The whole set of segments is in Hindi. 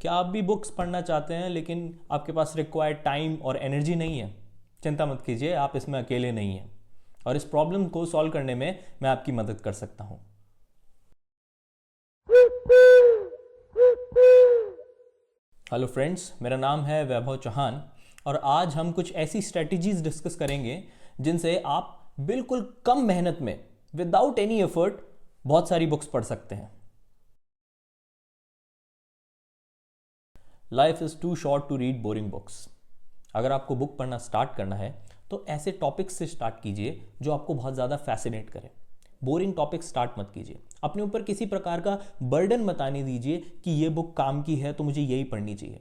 क्या आप भी बुक्स पढ़ना चाहते हैं लेकिन आपके पास रिक्वायर्ड टाइम और एनर्जी नहीं है? चिंता मत कीजिए, आप इसमें अकेले नहीं हैं और इस प्रॉब्लम को सॉल्व करने में मैं आपकी मदद कर सकता हूं। हेलो फ्रेंड्स, मेरा नाम है वैभव चौहान और आज हम कुछ ऐसी स्ट्रेटजीज डिस्कस करेंगे जिनसे आप बिल्कुल कम मेहनत में विदाउट एनी एफर्ट बहुत सारी बुक्स पढ़ सकते हैं। Life is too short to read boring books. अगर आपको बुक पढ़ना स्टार्ट करना है तो ऐसे टॉपिक्स से स्टार्ट कीजिए जो आपको बहुत ज़्यादा फैसिनेट करें। बोरिंग टॉपिक स्टार्ट मत कीजिए। अपने ऊपर किसी प्रकार का बर्डन मत आने दीजिए कि ये बुक काम की है तो मुझे यही पढ़नी चाहिए।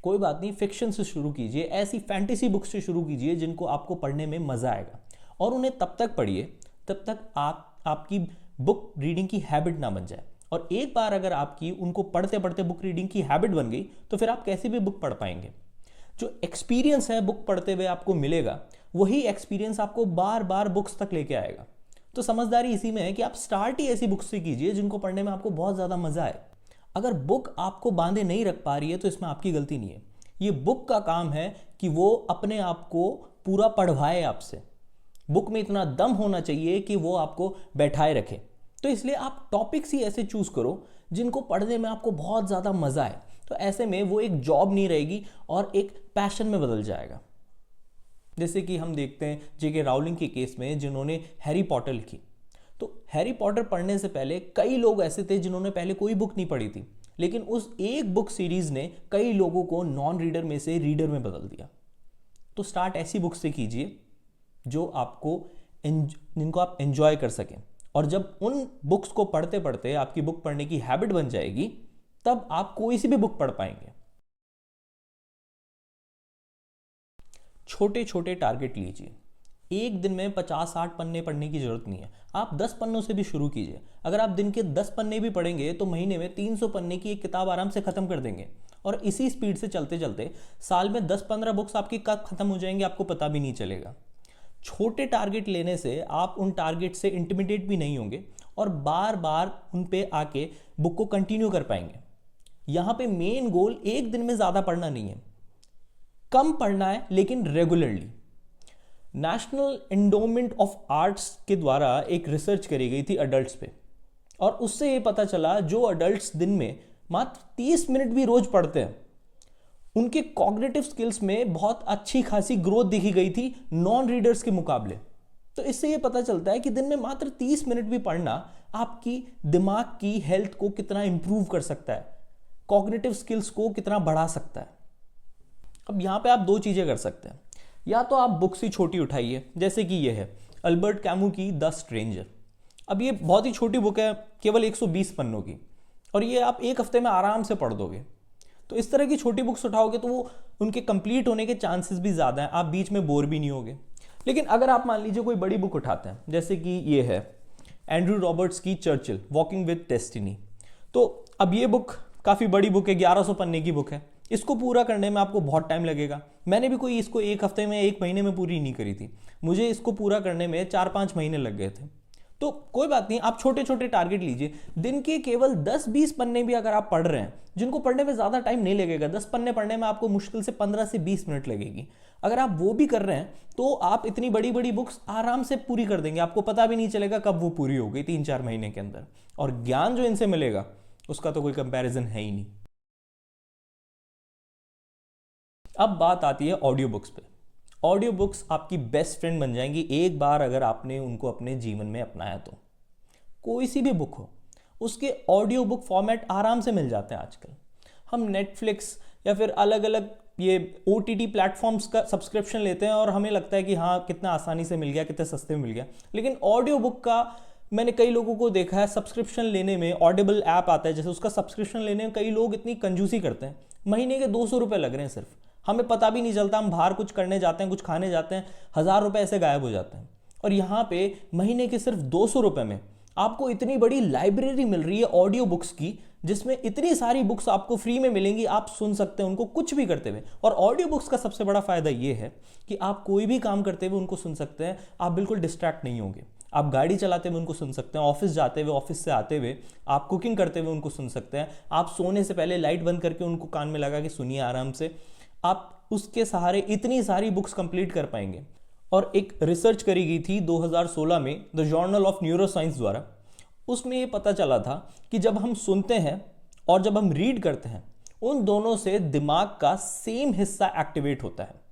कोई बात नहीं, फिक्शन से शुरू कीजिए, ऐसी फैंटेसी बुक्स से शुरू कीजिए जिनको आपको पढ़ने में मज़ा आएगा और उन्हें तब तक पढ़िए तब तक आपकी बुक रीडिंग की हैबिट ना बन जाए। और एक बार अगर आपकी उनको पढ़ते पढ़ते बुक रीडिंग की हैबिट बन गई तो फिर आप कैसे भी बुक पढ़ पाएंगे। जो एक्सपीरियंस है बुक पढ़ते हुए आपको मिलेगा, वही एक्सपीरियंस आपको बार बार बुक्स तक लेके आएगा। तो समझदारी इसी में है कि आप स्टार्ट ही ऐसी बुक्स से कीजिए जिनको पढ़ने में आपको बहुत ज़्यादा मज़ा आए। अगर बुक आपको बांधे नहीं रख पा रही है तो इसमें आपकी गलती नहीं है। ये बुक का काम है कि वो अपने आप को पूरा पढ़वाए आपसे। बुक में इतना दम होना चाहिए कि वो आपको बैठाए रखे। तो इसलिए आप टॉपिक्स ही ऐसे चूज करो जिनको पढ़ने में आपको बहुत ज़्यादा मज़ा आए। तो ऐसे में वो एक जॉब नहीं रहेगी और एक पैशन में बदल जाएगा। जैसे कि हम देखते हैं जेके राउलिंग के केस में, जिन्होंने हैरी पॉटर लिखी। तो हैरी पॉटर पढ़ने से पहले कई लोग ऐसे थे जिन्होंने पहले कोई बुक नहीं पढ़ी थी, लेकिन उस एक बुक सीरीज ने कई लोगों को नॉन रीडर में से रीडर में बदल दिया। तो स्टार्ट ऐसी बुक से कीजिए जो जिनको आप एंजॉय कर सकें। और जब उन बुक्स को पढ़ते पढ़ते आपकी बुक पढ़ने की हैबिट बन जाएगी तब आप कोई सी भी बुक पढ़ पाएंगे। छोटे छोटे टारगेट लीजिए। एक दिन में 50-60 पन्ने पढ़ने की जरूरत नहीं है, आप 10 पन्नों से भी शुरू कीजिए। अगर आप दिन के 10 पन्ने भी पढ़ेंगे तो महीने में 300 पन्ने की एक किताब आराम से खत्म कर देंगे। और इसी स्पीड से चलते चलते साल में 10-15 बुक्स आपकी कब खत्म हो जाएंगे आपको पता भी नहीं चलेगा। छोटे टारगेट लेने से आप उन टारगेट से इंटिमिडेट भी नहीं होंगे और बार बार उन पे आके बुक को कंटिन्यू कर पाएंगे। यहां पे मेन गोल एक दिन में ज्यादा पढ़ना नहीं है, कम पढ़ना है लेकिन regularly. National endowment of arts के द्वारा एक रिसर्च करी गई थी अडल्ट्स पे, और उससे ये पता चला जो अडल्ट्स दिन में मात्र 30 मिनट भी रोज पढ़ते हैं उनके कॉग्निटिव स्किल्स में बहुत अच्छी खासी ग्रोथ दिखी गई थी नॉन रीडर्स के मुकाबले। तो इससे यह पता चलता है कि दिन में मात्र 30 मिनट भी पढ़ना आपकी दिमाग की हेल्थ को कितना इंप्रूव कर सकता है, कॉग्निटिव स्किल्स को कितना बढ़ा सकता है। अब यहां पे आप दो चीजें कर सकते हैं। या तो आप बुक्स ही छोटी उठाइए, जैसे कि ये है अल्बर्ट कैमू की द स्ट्रेंजर। अब ये बहुत ही छोटी बुक है, केवल 120 पन्नों की, और ये आप एक हफ्ते में आराम से पढ़ दोगे। तो इस तरह की छोटी बुक्स उठाओगे तो वो उनके कंप्लीट होने के चांसेस भी ज़्यादा हैं, आप बीच में बोर भी नहीं होगे। लेकिन अगर आप मान लीजिए कोई बड़ी बुक उठाते हैं, जैसे कि ये है एंड्रू रॉबर्ट्स की चर्चिल वॉकिंग विद डेस्टिनी। तो अब ये बुक काफ़ी बड़ी बुक है, 1100 पन्ने की बुक है। इसको पूरा करने में आपको बहुत टाइम लगेगा। मैंने भी कोई इसको एक हफ्ते में, एक महीने में पूरी नहीं करी थी। मुझे इसको पूरा करने में 4-5 महीने लग गए थे। तो कोई बात नहीं, आप छोटे छोटे टारगेट लीजिए। दिन के केवल 10-20 पन्ने भी अगर आप पढ़ रहे हैं, जिनको पढ़ने में ज़्यादा टाइम नहीं लगेगा, 10 पन्ने पढ़ने में आपको मुश्किल से 15 से 20 मिनट लगेगी। अगर आप वो भी कर रहे हैं तो आप इतनी बड़ी बड़ी बुक्स आराम से पूरी कर देंगे, आपको पता भी नहीं चलेगा कब वो पूरी हो गई, 3-4 महीने के अंदर। और ज्ञान जो इनसे मिलेगा उसका तो कोई कंपैरिजन है ही नहीं। अब बात आती है ऑडियो बुक्स पे। ऑडियो बुक्स आपकी बेस्ट फ्रेंड बन जाएंगी एक बार अगर आपने उनको अपने जीवन में अपनाया तो। कोई सी भी बुक हो, उसके ऑडियो बुक फॉर्मेट आराम से मिल जाते हैं आजकल। हम नेटफ्लिक्स या फिर अलग अलग ये OTT प्लेटफॉर्म्स का सब्सक्रिप्शन लेते हैं और हमें लगता है कि हाँ कितना आसानी से मिल गया, कितने सस्ते में मिल गया। लेकिन ऑडियो बुक का मैंने कई लोगों को देखा है सब्सक्रिप्शन लेने में, ऑडिबल ऐप आता है जैसे, उसका सब्सक्रिप्शन लेने में कई लोग इतनी कंजूसी करते हैं। महीने के 200 रुपये लग रहे हैं सिर्फ, हमें पता भी नहीं चलता। हम बाहर कुछ करने जाते हैं, कुछ खाने जाते हैं, 1000 रुपये ऐसे गायब हो जाते हैं। और यहाँ पे महीने के सिर्फ 200 रुपये में आपको इतनी बड़ी लाइब्रेरी मिल रही है ऑडियो बुक्स की, जिसमें इतनी सारी बुक्स आपको फ्री में मिलेंगी, आप सुन सकते हैं उनको कुछ भी करते हुए। और ऑडियो बुक्स का सबसे बड़ा फायदा ये है कि आप कोई भी काम करते हुए उनको सुन सकते हैं, आप बिल्कुल डिस्ट्रैक्ट नहीं होंगे। आप गाड़ी चलाते हुए उनको सुन सकते हैं, ऑफिस जाते हुए, ऑफिस से आते हुए, आप कुकिंग करते हुए उनको सुन सकते हैं, आप सोने से पहले लाइट बंद करके उनको कान में लगा के सुनिए आराम से। आप उसके सहारे इतनी सारी बुक्स कंप्लीट कर पाएंगे। और एक रिसर्च करी गई थी 2016 में द जर्नल ऑफ न्यूरोसाइंस द्वारा। उसमें ये पता चला था कि जब हम सुनते हैं और जब हम रीड करते हैं, उन दोनों से दिमाग का सेम हिस्सा एक्टिवेट होता है।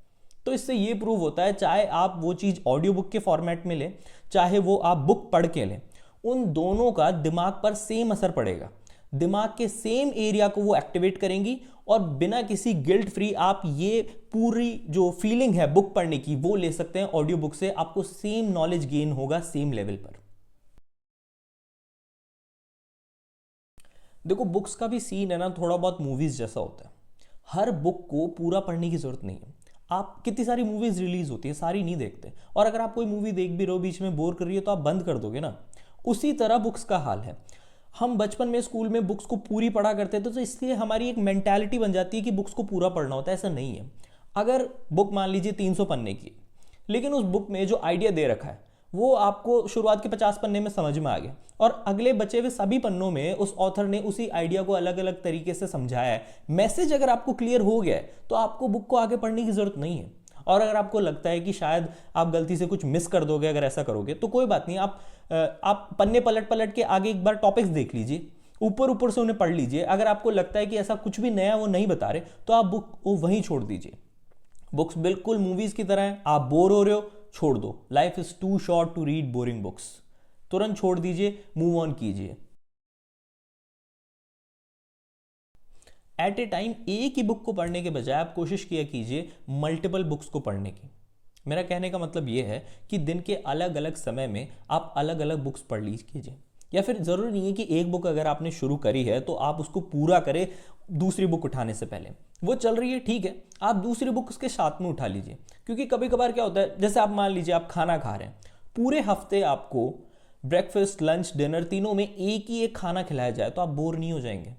तो इससे ये प्रूव होता है, चाहे आप वो चीज़ ऑडियो बुक के फॉर्मेट में लें, चाहे वो आप बुक पढ़ के लें, उन दोनों का दिमाग पर सेम असर पड़ेगा। दिमाग के सेम एरिया को वो एक्टिवेट करेंगी और बिना किसी गिल्ट फ्री आप ये पूरी जो फीलिंग है बुक पढ़ने की वो ले सकते हैं ऑडियो बुक से। आपको सेम नॉलेज गेन होगा सेम लेवल पर। देखो, बुक्स का भी सीन है ना, थोड़ा बहुत मूवीज जैसा होता है। हर बुक को पूरा पढ़ने की जरूरत नहीं है। आप कितनी सारी मूवीज रिलीज होती है, सारी नहीं देखते, और अगर आप कोई मूवी देख भी रहे हो, बीच में बोर कर रही है, तो आप बंद कर दोगे ना। उसी तरह बुक्स का हाल है। हम बचपन में स्कूल में बुक्स को पूरी पढ़ा करते थे, तो इसलिए हमारी एक मेंटालिटी बन जाती है कि बुक्स को पूरा पढ़ना होता है। ऐसा नहीं है। अगर बुक मान लीजिए 300 पन्ने की, लेकिन उस बुक में जो आइडिया दे रखा है वो आपको शुरुआत के 50 पन्ने में समझ में आ गया, और अगले बचे हुए सभी पन्नों में उस ऑथर ने उसी आइडिया को अलग अलग तरीके से समझाया है। मैसेज अगर आपको क्लियर हो गया है तो आपको बुक को आगे पढ़ने की जरूरत नहीं है। और अगर आपको लगता है कि शायद आप गलती से कुछ मिस कर दोगे अगर ऐसा करोगे, तो कोई बात नहीं, आप पन्ने पलट पलट के आगे एक बार टॉपिक्स देख लीजिए, ऊपर ऊपर से उन्हें पढ़ लीजिए। अगर आपको लगता है कि ऐसा कुछ भी नया वो नहीं बता रहे, तो आप बुक को वहीं छोड़ दीजिए। बुक्स बिल्कुल मूवीज की तरह है। आप बोर हो रहे हो, छोड़ दो। Life is too short to read boring books. तुरंत छोड़ दीजिए, मूव ऑन कीजिए। एट ए टाइम एक ही बुक को पढ़ने के बजाय आप कोशिश किया कीजिए मल्टीपल बुक्स को पढ़ने की। मेरा कहने का मतलब यह है कि दिन के अलग अलग समय में आप अलग अलग बुक्स पढ़ लीजिए। या फिर ज़रूरी नहीं है कि एक बुक अगर आपने शुरू करी है तो आप उसको पूरा करें दूसरी बुक उठाने से पहले। वो चल रही है, ठीक है, आप दूसरी बुक उसके साथ में उठा लीजिए। क्योंकि कभी कभार क्या होता है, जैसे आप मान लीजिए आप खाना खा रहे हैं, पूरे हफ्ते आपको ब्रेकफास्ट, लंच, डिनर तीनों में एक ही एक खाना खिलाया जाए तो आप बोर नहीं हो जाएंगे?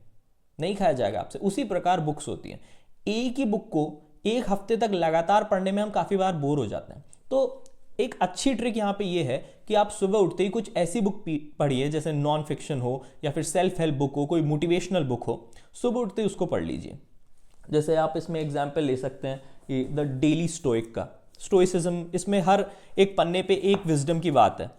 नहीं खाया जाएगा आपसे। उसी प्रकार बुक्स होती हैं। एक ही बुक को एक हफ्ते तक लगातार पढ़ने में हम काफ़ी बार बोर हो जाते हैं। तो एक अच्छी ट्रिक यहाँ पे ये है कि आप सुबह उठते ही कुछ ऐसी बुक पढ़िए, जैसे नॉन फिक्शन हो या फिर सेल्फ हेल्प बुक हो, कोई मोटिवेशनल बुक हो, सुबह उठते ही उसको पढ़ लीजिए। जैसे आप इसमें एग्जाम्पल ले सकते हैं कि द डेली स्टोइक का, स्टोइसिज्म। इसमें हर एक पन्ने पे एक विजडम की बात है,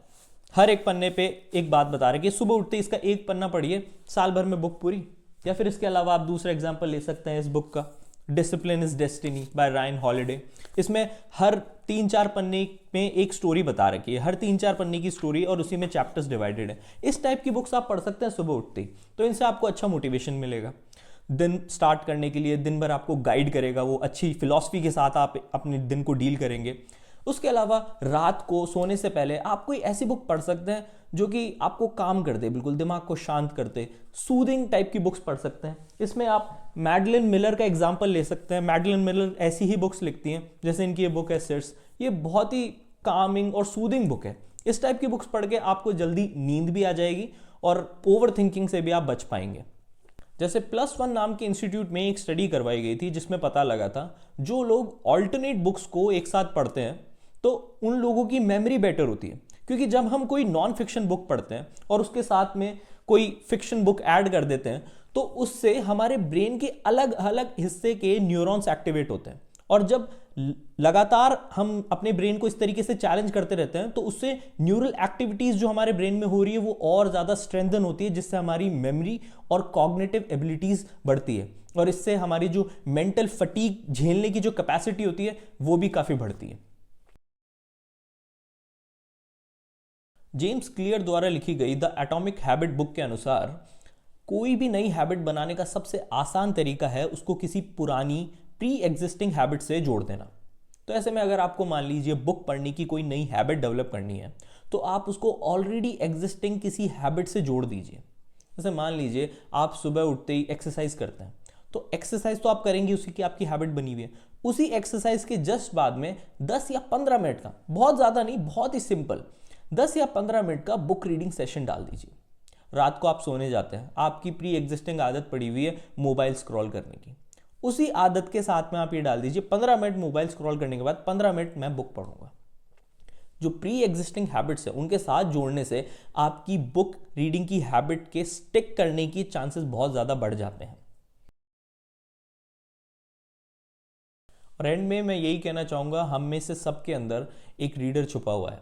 हर एक पन्ने पे एक बात बता रहे कि सुबह उठते ही इसका एक पन्ना पढ़िए, साल भर में बुक पूरी। या फिर इसके अलावा आप दूसरा एग्जाम्पल ले सकते हैं इस बुक का, discipline is destiny by Ryan Holiday. इसमें हर 3-4 पन्ने में एक स्टोरी बता रखी है, हर 3-4 पन्ने की स्टोरी, और उसी में चैप्टर्स डिवाइडेड है। इस टाइप की बुक्स आप पढ़ सकते हैं सुबह उठते ही, तो इनसे आपको अच्छा मोटिवेशन मिलेगा। दिन स्टार्ट करने के लिए दिन भर आपको गाइड करेगा, वो अच्छी फिलॉसफी के साथ आप अपने दिन को डील करेंगे। उसके अलावा रात को सोने से पहले आप कोई ऐसी बुक पढ़ सकते हैं जो कि आपको काम कर दे, बिल्कुल दिमाग को शांत कर दे। सूदिंग टाइप की बुक्स पढ़ सकते हैं। इसमें आप मैडलिन मिलर का एग्जाम्पल ले सकते हैं। मैडलिन मिलर ऐसी ही बुक्स लिखती हैं, जैसे इनकी ये बुक है सिट्स। ये बहुत ही कामिंग और सूदिंग बुक है। इस टाइप की बुक्स पढ़ के आपको जल्दी नींद भी आ जाएगी और ओवर थिंकिंग से भी आप बच पाएंगे। जैसे +1 नाम के इंस्टीट्यूट में एक स्टडी करवाई गई थी, जिसमें पता लगा था जो लोग ऑल्टरनेट बुक्स को एक साथ पढ़ते हैं तो उन लोगों की मेमोरी बेटर होती है। क्योंकि जब हम कोई नॉन फिक्शन बुक पढ़ते हैं और उसके साथ में कोई फिक्शन बुक ऐड कर देते हैं, तो उससे हमारे ब्रेन के अलग अलग हिस्से के न्यूरॉन्स एक्टिवेट होते हैं। और जब लगातार हम अपने ब्रेन को इस तरीके से चैलेंज करते रहते हैं, तो उससे न्यूरल एक्टिविटीज जो हमारे ब्रेन में हो रही है वो और ज़्यादा स्ट्रेंथन होती है, जिससे हमारी मेमोरी और कॉग्निटिव एबिलिटीज बढ़ती है। और इससे हमारी जो मेंटल फटीग झेलने की जो कैपेसिटी होती है वो भी काफ़ी बढ़ती है। जेम्स क्लियर द्वारा लिखी गई द एटॉमिक हैबिट बुक के अनुसार कोई भी नई हैबिट बनाने का सबसे आसान तरीका है उसको किसी पुरानी प्री एग्जिस्टिंग हैबिट से जोड़ देना। तो ऐसे में अगर आपको मान लीजिए बुक पढ़ने की कोई नई हैबिट डेवलप करनी है, तो आप उसको ऑलरेडी एग्जिस्टिंग किसी हैबिट से जोड़ दीजिए। जैसे मान लीजिए आप सुबह उठते ही एक्सरसाइज करते हैं, तो एक्सरसाइज तो आप करेंगे, उसी की आपकी हैबिट बनी हुई है। उसी एक्सरसाइज के जस्ट बाद में 10 या 15 मिनट का, बहुत ज़्यादा नहीं, बहुत ही सिंपल 10 या 15 मिनट का बुक रीडिंग सेशन डाल दीजिए। रात को आप सोने जाते हैं, आपकी प्री एग्जिस्टिंग आदत पड़ी हुई है मोबाइल स्क्रॉल करने की, उसी आदत के साथ में आप ये डाल दीजिए 15 मिनट मोबाइल स्क्रॉल करने के बाद 15 मिनट मैं बुक पढ़ूंगा। जो प्री एग्जिस्टिंग हैबिट्स है उनके साथ जोड़ने से आपकी बुक रीडिंग की हैबिट के स्टिक करने की चांसेस बहुत ज़्यादा बढ़ जाते हैं। और एंड में मैं यही कहना चाहूँगा, हम में से सबके अंदर एक रीडर छुपा हुआ है,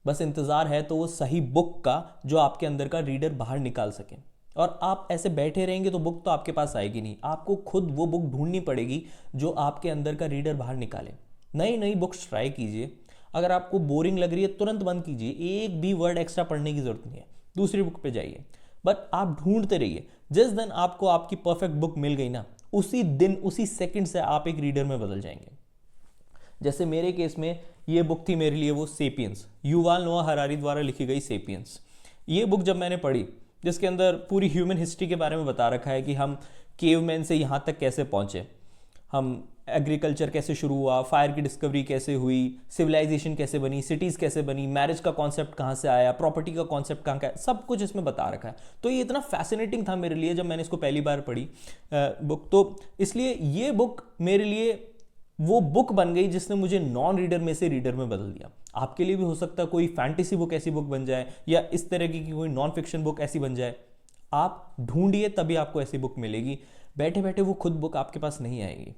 बस इंतज़ार है तो वो सही बुक का जो आपके अंदर का रीडर बाहर निकाल सके। और आप ऐसे बैठे रहेंगे तो बुक तो आपके पास आएगी नहीं, आपको खुद वो बुक ढूंढनी पड़ेगी जो आपके अंदर का रीडर बाहर निकाले। नई नई बुक्स ट्राई कीजिए, अगर आपको बोरिंग लग रही है तुरंत बंद कीजिए, एक भी वर्ड एक्स्ट्रा पढ़ने की ज़रूरत नहीं है, दूसरी बुक पे जाइए। बट आप ढूंढते रहिए, जिस दिन आपको आपकी परफेक्ट बुक मिल गई ना, उसी दिन उसी सेकंड से आप एक रीडर में बदल जाएंगे। जैसे मेरे केस में ये बुक थी मेरे लिए वो सेपियंस, युवाल नोआ हरारी द्वारा लिखी गई सेपियंस। ये बुक जब मैंने पढ़ी, जिसके अंदर पूरी ह्यूमन हिस्ट्री के बारे में बता रखा है कि हम केवमैन से यहाँ तक कैसे पहुँचे, हम एग्रीकल्चर कैसे शुरू हुआ, फायर की डिस्कवरी कैसे हुई, सिविलाइजेशन कैसे बनी, सिटीज़ कैसे बनी, मैरिज का कॉन्सेप्ट कहाँ से आया, प्रॉपर्टी का कॉन्सेप्ट कहाँ का है, सब कुछ इसमें बता रखा है। तो ये इतना फैसिनेटिंग था मेरे लिए जब मैंने इसको पहली बार पढ़ी बुक, तो इसलिए ये बुक मेरे लिए वो बुक बन गई जिसने मुझे नॉन रीडर में से रीडर में बदल दिया। आपके लिए भी हो सकता है कोई फैंटेसी बुक ऐसी बुक बन जाए, या इस तरह की कोई नॉन फिक्शन बुक ऐसी बन जाए। आप ढूंढिए, तभी आपको ऐसी बुक मिलेगी, बैठे बैठे वो खुद बुक आपके पास नहीं आएगी।